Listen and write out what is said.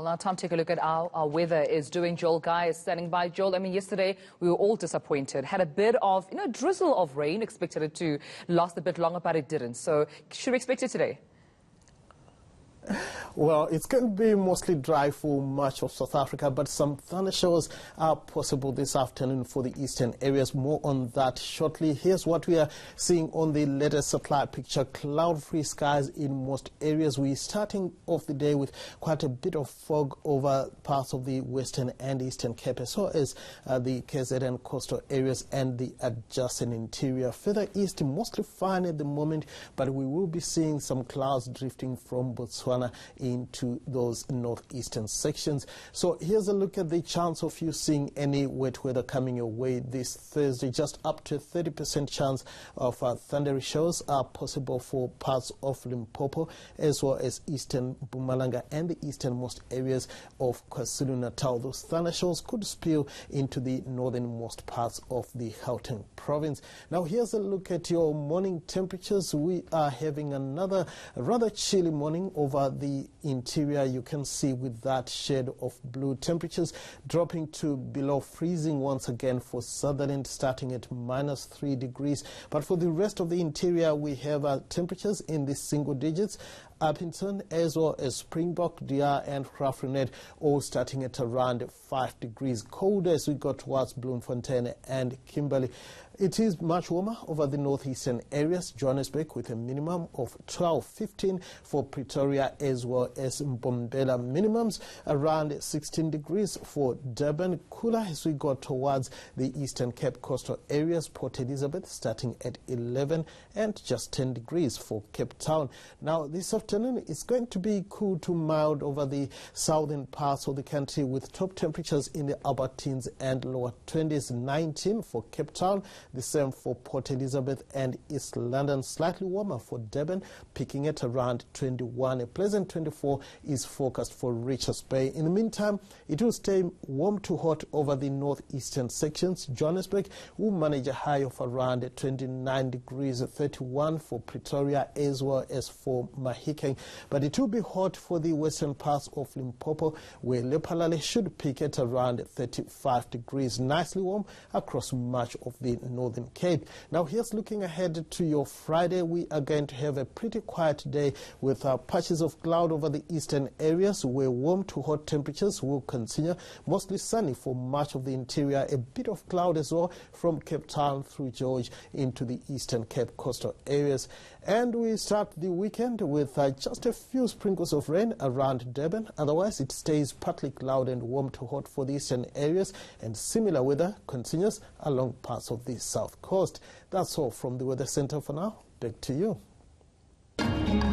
Now, Tom, take a look at how our weather is doing. Joel Guy is standing by. Joel, I mean, yesterday we were all disappointed. Had a bit of, drizzle of rain. Expected it to last a bit longer, but it didn't. So should we expect it today? Well, it's going to be mostly dry for much of South Africa, but some thundershowers are possible this afternoon for the eastern areas. More on that shortly. Here's what we are seeing on the latest satellite picture. Cloud-free skies in most areas. We're starting off the day with quite a bit of fog over parts of the western and eastern Cape, as well as the KZN coastal areas and the adjacent interior. Further east, mostly fine at the moment, but we will be seeing some clouds drifting from Botswana into those northeastern sections. So here's a look at the chance of you seeing any wet weather coming your way this Thursday. Just up to 30% chance of thundery showers are possible for parts of Limpopo, as well as eastern Mpumalanga and the easternmost areas of KwaZulu-Natal. Those thunder showers could spill into the northernmost parts of the Gauteng province. Now here's a look at your morning temperatures. We are having another rather chilly morning over the interior. You can see with that shade of blue, temperatures dropping to below freezing once again for Sutherland, starting at -3 degrees. But for the rest of the interior, we have temperatures in the single digits. Appington, as well as Springbok, DR and Graafrenet, all starting at around 5 degrees colder as we go towards Bloemfontein and Kimberley. It is much warmer over the northeastern areas. Johannesburg with a minimum of 12-15 for Pretoria, as well as Mbombela. Minimums around 16 degrees for Durban. Cooler as we go towards the eastern Cape coastal areas. Port Elizabeth starting at 11 and just 10 degrees for Cape Town. Now this afternoon it's going to be cool to mild over the southern parts of the country, with top temperatures in the upper teens and lower 20s. 19 for Cape Town. The same for Port Elizabeth and East London. Slightly warmer for Durban, peaking at around 21. A pleasant 24 is forecast for Richards Bay. In the meantime, it will stay warm to hot over the northeastern sections. Johannesburg will manage a high of around 29 degrees, 31 for Pretoria, as well as for Mahikeng. But it will be hot for the western parts of Limpopo, where Lephalale should peak at around 35 degrees. Nicely warm across much of the Northern Cape. Now here's looking ahead to your Friday. We are going to have a pretty quiet day with patches of cloud over the eastern areas, where warm to hot temperatures will continue. Mostly sunny for much of the interior. A bit of cloud as well from Cape Town through George into the eastern Cape coastal areas. And we start the weekend with just a few sprinkles of rain around Durban. Otherwise, it stays partly cloud and warm to hot for the eastern areas, and similar weather continues along parts of the south coast. That's all from the Weather Center for now. Back to you.